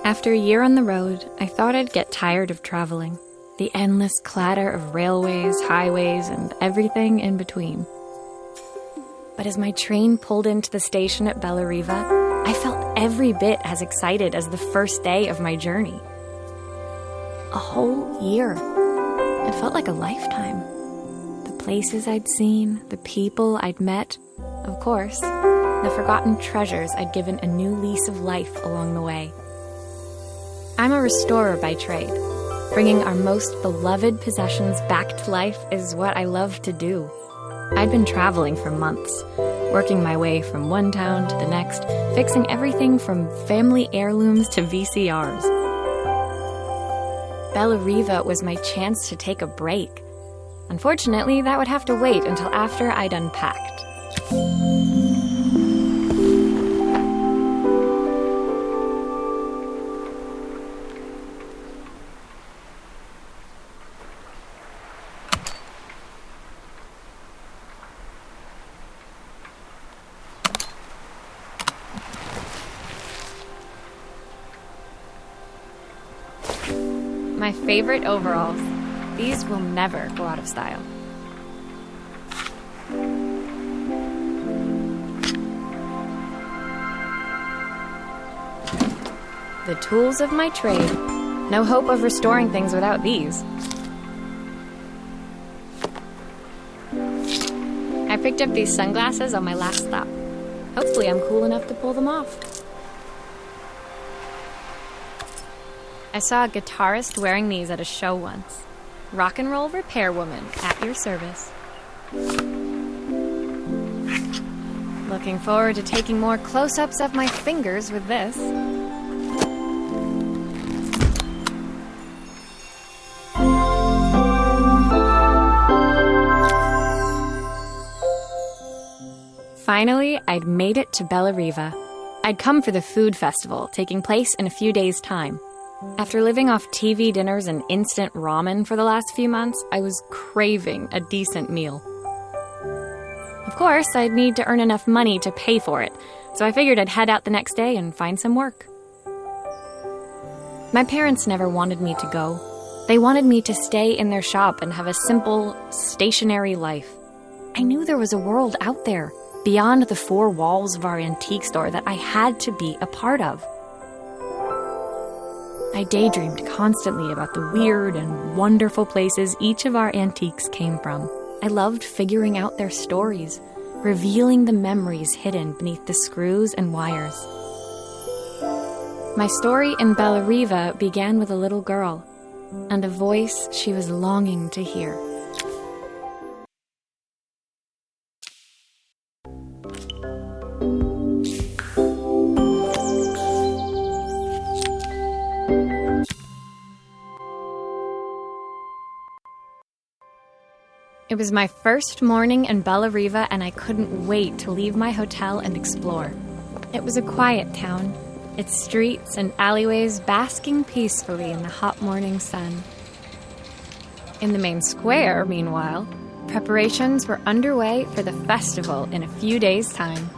After a year on the road, I thought I'd get tired of traveling. The endless clatter of railways, highways, and everything in between. But as my train pulled into the station at Bellariva, I felt every bit as excited as the first day of my journey. A whole year. It felt like a lifetime. The places I'd seen, the people I'd met, of course, the forgotten treasures I'd given a new lease of life along the way. I'm a restorer by trade. Bringing our most beloved possessions back to life is what I love to do. I'd been traveling for months, working my way from one town to the next, fixing everything from family heirlooms to VCRs. Bellariva was my chance to take a break. Unfortunately, that would have to wait until after I'd unpacked. My favorite overalls. These will never go out of style. The tools of my trade. No hope of restoring things without these. I picked up these sunglasses on my last stop. Hopefully I'm cool enough to pull them off. I saw a guitarist wearing these at a show once. Rock and roll repair woman, at your service. Looking forward to taking more close-ups of my fingers with this. Finally, I'd made it to Bellariva. I'd come for the food festival, taking place in a few days' time. After living off TV dinners and instant ramen for the last few months, I was craving a decent meal. Of course, I'd need to earn enough money to pay for it, so I figured I'd head out the next day and find some work. My parents never wanted me to go. They wanted me to stay in their shop and have a simple, stationary life. I knew there was a world out there, beyond the four walls of our antique store, that I had to be a part of. I daydreamed constantly about the weird and wonderful places each of our antiques came from. I loved figuring out their stories, revealing the memories hidden beneath the screws and wires. My story in Bellariva began with a little girl, and a voice she was longing to hear. It was my first morning in Bellariva, and I couldn't wait to leave my hotel and explore. It was a quiet town, its streets and alleyways basking peacefully in the hot morning sun. In the main square, meanwhile, preparations were underway for the festival in a few days' time.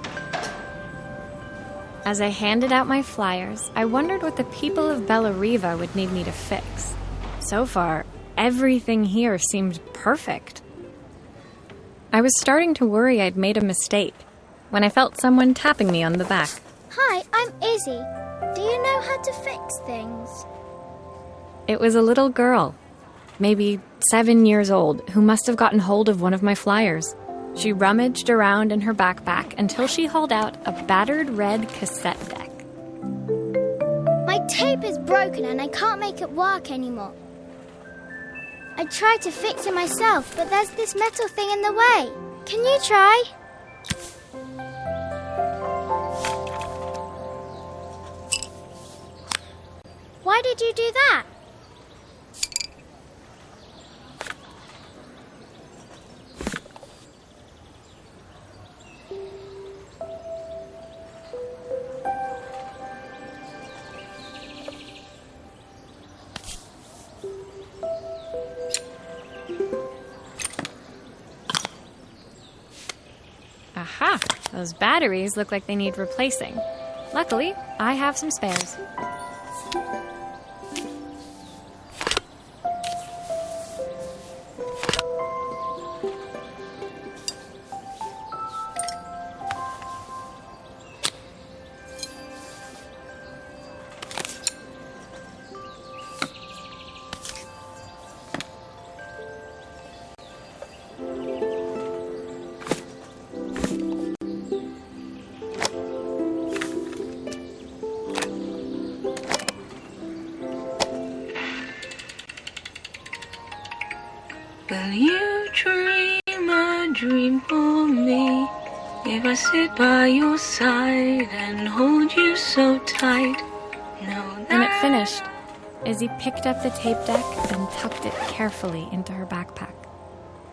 As I handed out my flyers, I wondered what the people of Bellariva would need me to fix. So far, everything here seemed perfect. I was starting to worry I'd made a mistake when I felt someone tapping me on the back. Hi, I'm Izzy. Do you know how to fix things? It was a little girl, maybe 7 years old, who must have gotten hold of one of my flyers. She rummaged around in her backpack until she hauled out a battered red cassette deck. My tape is broken and I can't make it work anymore. I tried to fix it myself, but there's this metal thing in the way. Can you try? Why did you do that? Aha! Those batteries look like they need replacing. Luckily, I have some spares. Will you dream a dream for me? If I sit by your side and hold you so tight. When it finished, Izzy picked up the tape deck and tucked it carefully into her backpack.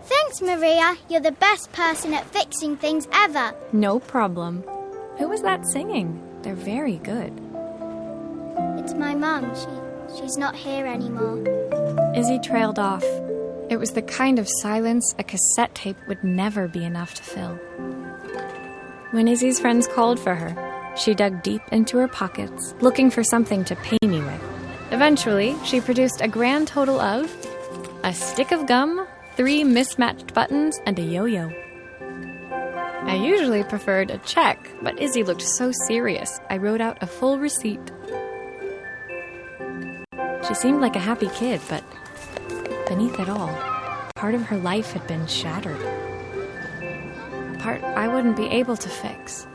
Thanks, Maria. You're the best person at fixing things ever. No problem. Who was that singing? They're very good. It's my mum. She's not here anymore. Izzy trailed off. It was the kind of silence a cassette tape would never be enough to fill. When Izzy's friends called for her, she dug deep into her pockets, looking for something to pay me with. Eventually, she produced a grand total of a stick of gum, 3 mismatched buttons, and a yo-yo. I usually preferred a check, but Izzy looked so serious, I wrote out a full receipt. She seemed like a happy kid, but beneath it all, part of her life had been shattered. Part I wouldn't be able to fix.